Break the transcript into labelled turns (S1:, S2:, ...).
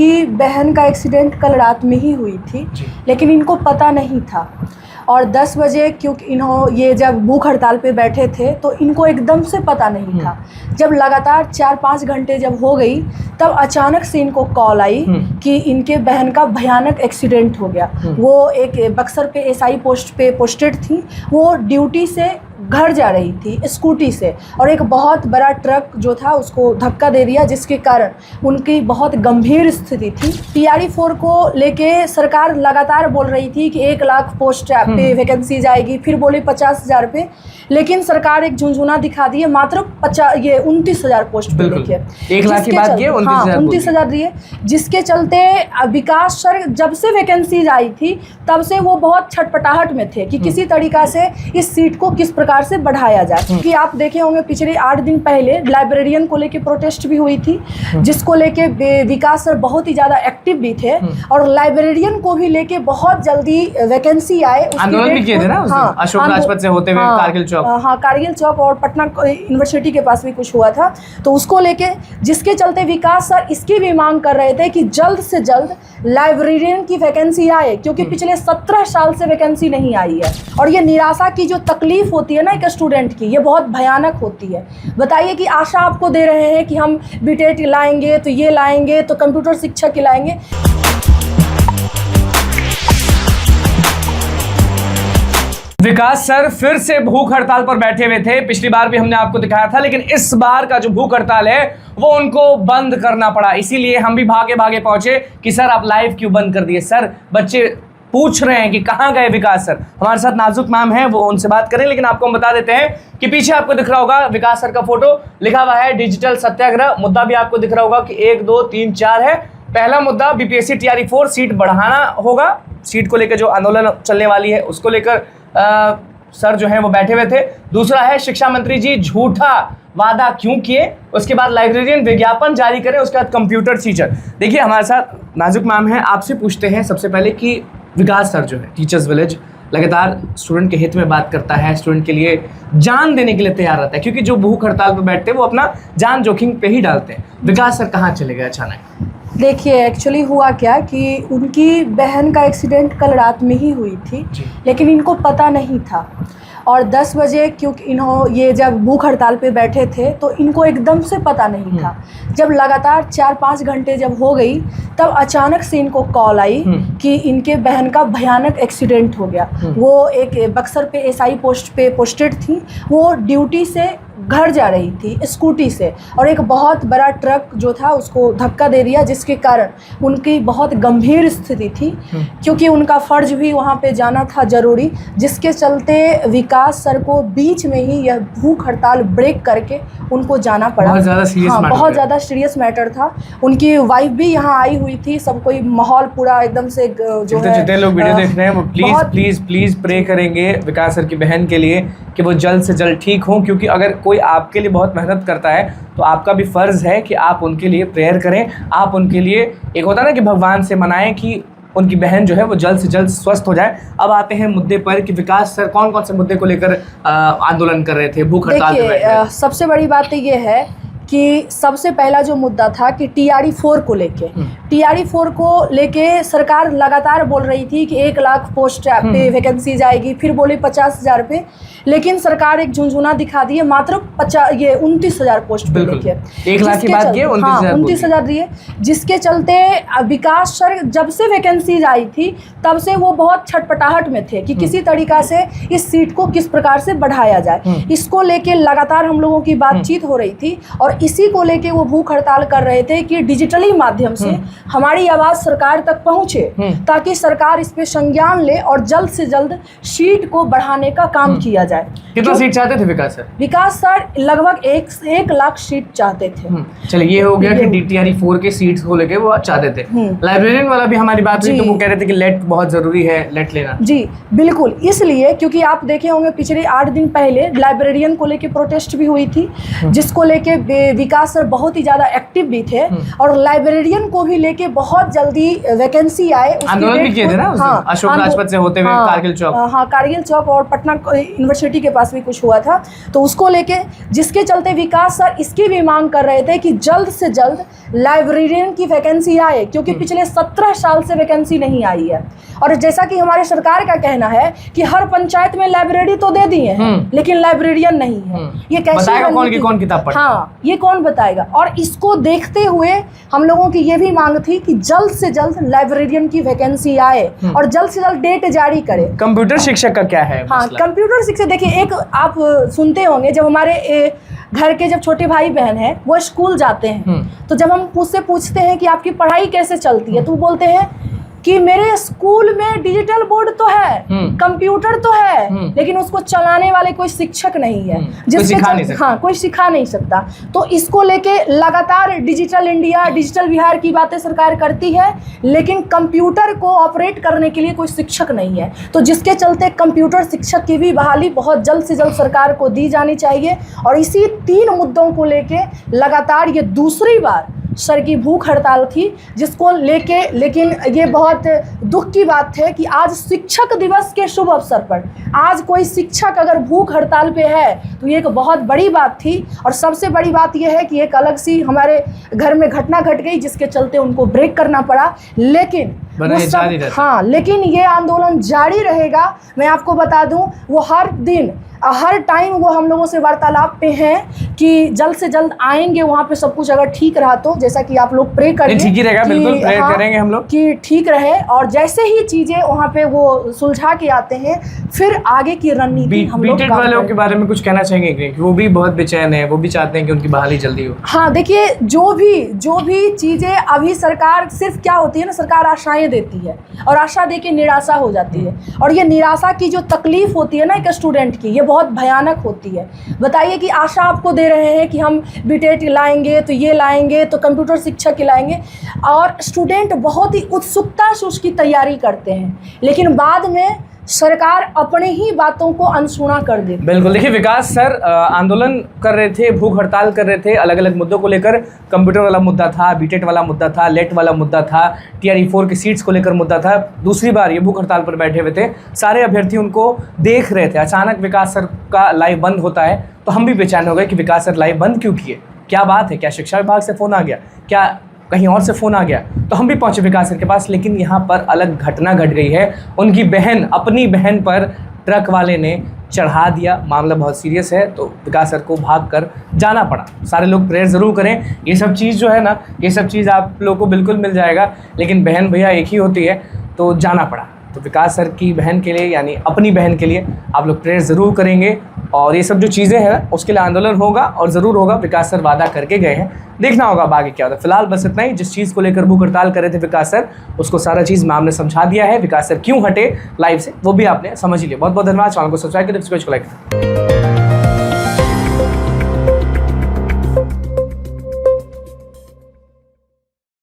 S1: इनकी बहन का एक्सीडेंट कल रात में ही हुई थी, लेकिन इनको पता नहीं था। और 10 बजे क्योंकि ये जब भूख हड़ताल पे बैठे थे तो इनको एकदम से पता नहीं था। जब लगातार 4-5 घंटे जब हो गई तब अचानक से इनको कॉल आई कि इनके बहन का भयानक एक्सीडेंट हो गया। वो एक बक्सर पे एसआई पोस्ट पे पोस्टेड थी, वो ड्यूटी से घर जा रही थी स्कूटी से, और एक बहुत बड़ा ट्रक जो था उसको धक्का दे दिया, जिसके कारण उनकी बहुत गंभीर स्थिति थी। टीआरई 4 को लेके सरकार लगातार बोल रही थी कि 1 लाख पोस्ट पे वैकेंसीज आएगी, फिर बोले 50,000 पे, लेकिन सरकार एक झुंझुना दिखा दी है मात्र 29,000 पोस्ट पे लेके
S2: 1 लाख की बात की
S1: 29,000 दिए, जिसके चलते विकास सर जब से वैकेंसीज आई थी तब से वो बहुत छटपटाहट में थे कि किसी तरीका से इस सीट को किस प्रकार से बढ़ाया जाए। कि आप देखे होंगे पिछले 8 दिन पहले लाइब्रेरियन को लेके प्रोटेस्ट भी हुई थी, जिसको लेके विकास सर बहुत ही ज्यादा एक्टिव भी थे, और लाइब्रेरियन को भी लेके बहुत जल्दी वैकेंसी आए।
S2: आंदोलन भी किए थे ना अशोक राजपथ से होते हुए कारगिल चौक।
S1: हाँ, कारगिल चौक और पटना यूनिवर्सिटी के पास भी कुछ हुआ था, तो उसको लेके जिसके चलते विकास सर इसकी भी मांग कर रहे थे कि जल्द से जल्द लाइब्रेरियन की वैकेंसी आए, क्योंकि पिछले 17 साल से वैकेंसी नहीं आई है। और ये निराशा की जो तकलीफ होती है ना एक स्टूडेंट की, ये बहुत भयानक होती है। बताइए कि आशा आपको दे रहे हैं कि हम बीटेट लाएंगे तो ये लाएंगे तो कंप्यूटर शिक्षक लाएंगे।
S2: विकास सर फिर से भूख हड़ताल पर बैठे हुए थे। पिछली बार भी हमने आपको दिखाया था, लेकिन इस बार का जो भूख हड़ताल है वो उनको बंद करना पड़ा। इसीलिए हम भी भागे भागे पहुंचे कि सर आप लाइव क्यों बंद कर दिए। सर बच्चे पूछ रहे हैं कि कहाँ गए विकास सर। हमारे साथ नाजुक मैम है, वो उनसे बात करें, लेकिन आपको हम बता देते हैं कि पीछे आपको दिख रहा होगा विकास सर का फोटो, लिखा हुआ है डिजिटल सत्याग्रह। मुद्दा भी आपको दिख रहा होगा कि 1, 2, 3, 4 है। पहला मुद्दा बीपीएससी टीआरई 4 सीट बढ़ाना होगा। सीट को लेकर जो आंदोलन चलने वाली है उसको लेकर सर जो है वो बैठे हुए थे। दूसरा है शिक्षा मंत्री जी झूठा वादा क्यों किए। उसके बाद लाइब्रेरियन विज्ञापन जारी करें। उसके बाद कंप्यूटर टीचर। देखिए हमारे साथ नाजुक मैम है, आपसे पूछते हैं सबसे पहले कि विकास सर जो है टीचर्स विलेज लगातार स्टूडेंट के हित में बात करता है, स्टूडेंट के लिए जान देने के लिए तैयार रहता है, क्योंकि जो भूख हड़ताल पर बैठते हैं वो अपना जान जोखिम पे ही डालते हैं। विकास सर कहाँ चले गए अचानक?
S1: देखिए एक्चुअली हुआ क्या कि उनकी बहन का एक्सीडेंट कल रात में ही हुई थी, लेकिन इनको पता नहीं था। और 10 बजे क्योंकि ये जब भूख हड़ताल पे बैठे थे तो इनको एकदम से पता नहीं था। जब लगातार 4-5 घंटे जब हो गई तब अचानक से इनको कॉल आई कि इनके बहन का भयानक एक्सीडेंट हो गया। वो एक बक्सर पे एसआई पोस्ट पे पोस्टेड थी, वो ड्यूटी से घर जा रही थी स्कूटी से, और एक बहुत बड़ा ट्रक जो था उसको धक्का दे दिया, जिसके कारण उनकी बहुत गंभीर स्थिति थी, क्योंकि उनका फ़र्ज भी वहाँ पे जाना था ज़रूरी, जिसके चलते विकास सर को बीच में ही यह भूख हड़ताल ब्रेक करके उनको जाना पड़ा।
S2: बहुत ज़्यादा
S1: सीरियस मैटर था। उनकी वाइफ भी यहाँ आई हुई थी, सब कोई माहौल पूरा एकदम से जो है
S2: जितने लोग वीडियो देख रहे हैं वो प्लीज़ प्रे करेंगे विकास सर की बहन के लिए कि वो जल्द से जल्द ठीक हों, क्योंकि अगर कोई आपके लिए बहुत मेहनत करता है तो आपका भी फ़र्ज़ है कि आप उनके लिए प्रेयर करें। आप उनके लिए एक होता है ना कि भगवान से मनाएं कि उनकी बहन जो है वो जल्द से जल्द स्वस्थ हो जाए। अब आते हैं मुद्दे पर कि विकास सर कौन कौन से मुद्दे को लेकर आंदोलन कर रहे थे, भूख हड़ताल पे बैठे थे?
S1: सबसे बड़ी बात तो ये है कि सबसे पहला जो मुद्दा था कि टीआरई 4 को लेके, टीआरई 4 को लेके सरकार लगातार बोल रही थी कि 1 लाख पोस्ट पे वैकेंसीज आएगी, फिर बोले 50,000 पे, लेकिन सरकार एक झुंझुना दिखा दी है मात्र 29,000 पोस्ट पे लेके
S2: 1 लाख की बात की
S1: 29,000 दिए, जिसके चलते विकास सर जब से वैकेंसीज आई थी तब से वो बहुत छटपटाहट में थे कि किसी तरीका से इस सीट को किस प्रकार से बढ़ाया जाए। इसको लेके लगातार हम लोगों की बातचीत हो रही थी, और इसी को लेके वो भूख हड़ताल कर रहे थे कि डिजिटली माध्यम से हमारी आवाज़ सरकार तक पहुंचे, ताकि सरकार इस पे संज्ञान ले और जल्द से जल्द सीट को बढ़ाने का काम किया जाए।
S2: कितना सीट चाहते थे विकास सर?
S1: विकास सर लगभग 1 लाख सीट चाहते थे।
S2: चलिए ये हो गया कि टीआरई 4 के सीट्स को लेके वो चाहते थे। लाइब्रेरियन वाला भी हमारी बात हुई तो वो कह रहे थे कि लेट बहुत जरूरी है, लेट लेना।
S1: जी बिल्कुल, इसलिए क्योंकि आप देखे होंगे पिछले 8 दिन पहले लाइब्रेरियन को लेके प्रोटेस्ट भी हुई थी, जिसको लेके विकास सर बहुत ही ज़्यादा एक्टिव भी थे और लाइब्रेरियन को भी लेके बहुत जल्दी वैकेंसी आए।
S2: आंदोलन भी किए थे ना उस दिन, अशोक राजपथ से होते हुए कारगिल चौक।
S1: हाँ, कारगिल चौक और पटना यूनिवर्सिटी के पास भी कुछ हुआ था, तो उसको लेके जिसके चलते विकास सर इसकी भी मांग कर रहे थे कि जल्द से जल्द लाइब्रेरियन की वैकेंसी आए, क्योंकि पिछले 17 साल से वैकेंसी नहीं आई है। और जैसा कि हमारे सरकार का कहना है कि हर पंचायत में लाइब्रेरी तो दे दिए हैं लेकिन लाइब्रेरियन नहीं है। ये कैसे
S2: कौन की कौन किताब पढ़े?
S1: हाँ, ये कौन बताएगा। और इसको देखते हुए हम लोगों की ये भी मांग थी कि जल्द से जल्द लाइब्रेरियन की वैकेंसी आए और जल्द से जल्द डेट जारी करे।
S2: कंप्यूटर शिक्षक का क्या है?
S1: हाँ, कंप्यूटर शिक्षक देखिए, एक आप सुनते होंगे जब हमारे घर के जब छोटे भाई बहन हैं वो स्कूल जाते हैं, तो जब हम उससे पूछते हैं कि आपकी पढ़ाई कैसे चलती है, तो वो बोलते हैं कि मेरे स्कूल में डिजिटल बोर्ड तो है, कंप्यूटर तो है, लेकिन उसको चलाने वाले कोई शिक्षक नहीं है, हाँ, कोई सिखा नहीं सकता। तो इसको लेके लगातार डिजिटल इंडिया, डिजिटल बिहार की बातें सरकार करती है, लेकिन कंप्यूटर को ऑपरेट करने के लिए कोई शिक्षक नहीं है। तो जिसके चलते कंप्यूटर शिक्षक की भी बहाली बहुत जल्द से जल्द सरकार को दी जानी चाहिए। और इसी 3 मुद्दों को लेके लगातार ये दूसरी बार सर की भूख हड़ताल थी, जिसको लेके, लेकिन ये बहुत दुख की बात है कि आज शिक्षक दिवस के शुभ अवसर पर आज कोई शिक्षक अगर भूख हड़ताल पे है तो ये एक बहुत बड़ी बात थी। और सबसे बड़ी बात ये है कि एक अलग सी हमारे घर में घटना घट गई जिसके चलते उनको ब्रेक करना पड़ा, लेकिन हाँ, लेकिन ये आंदोलन जारी रहेगा। मैं आपको बता दूं, वो हर दिन हर टाइम वो हम लोगों से वार्तालाप पे हैं कि जल्द से जल्द आएंगे वहाँ पे, सब कुछ अगर ठीक रहा तो, जैसा कि आप लोग प्रे करें।
S2: ठीक ही रहेगा, बिल्कुल प्रे करेंगे हम लोग
S1: कि ठीक रहे। और जैसे ही चीजें वहाँ पे वो सुलझा के आते हैं, फिर आगे की रणनीति हम लोग
S2: वालों के बारे में कुछ कहना चाहेंगे कि वो भी बहुत बेचैन है, वो भी चाहते हैं कि उनकी बहाली जल्दी हो।
S1: हाँ, देखिए, जो भी चीजें अभी सरकार सिर्फ क्या होती है ना, सरकार आशाएं देती है और आशा दे के निराशा हो जाती है। और ये निराशा की जो तकलीफ होती है ना एक स्टूडेंट की, ये बहुत भयानक होती है। बताइए कि आशा आपको दे रहे हैं कि हम बीटेट लाएंगे तो ये लाएंगे तो कंप्यूटर शिक्षक लाएंगे, और स्टूडेंट बहुत ही उत्सुकता से उसकी तैयारी करते हैं, लेकिन बाद में सरकार अपने ही बातों को अनसुना कर देती।
S2: बिल्कुल, देखिए विकास सर आंदोलन कर रहे थे, भूख हड़ताल कर रहे थे अलग अलग मुद्दों को लेकर। कंप्यूटर वाला मुद्दा था, बीटेट वाला मुद्दा था, लेट वाला मुद्दा था, TRE4 की सीट्स को लेकर मुद्दा था। दूसरी बार ये भूख हड़ताल पर बैठे हुए थे, सारे अभ्यर्थी उनको देख रहे थे। अचानक विकास सर का लाइव बंद होता है तो हम भी बेचैन हो गए कि विकास सर लाइव बंद क्यों किए, क्या बात है, क्या शिक्षा विभाग से फ़ोन आ गया, क्या कहीं और से फ़ोन आ गया। तो हम भी पहुंचे विकास सर के पास, लेकिन यहाँ पर अलग घटना घट गई है। उनकी बहन, अपनी बहन पर ट्रक वाले ने चढ़ा दिया। मामला बहुत सीरियस है, तो विकास सर को भाग कर जाना पड़ा। सारे लोग प्रेयर ज़रूर करें। ये सब चीज़ जो है ना, ये सब चीज़ आप लोगों को बिल्कुल मिल जाएगा, लेकिन बहन भैया एक ही होती है, तो जाना पड़ा। तो विकास सर की बहन के लिए, यानी अपनी बहन के लिए आप लोग प्रेयर ज़रूर करेंगे। और ये सब जो चीज़ें हैं उसके लिए आंदोलन होगा और ज़रूर होगा। विकास सर वादा करके गए हैं, देखना होगा अब आगे क्या होता है। फिलहाल बस इतना ही। जिस चीज़ को लेकर भूख हड़ताल कर रहे थे विकास सर, उसको सारा चीज़ मैम ने समझा दिया है। विकास सर क्यों हटे लाइव से वो भी आपने समझ ही लिया। बहुत बहुत धन्यवाद। चैनल को सब्सक्राइब करें, को लाइक करें।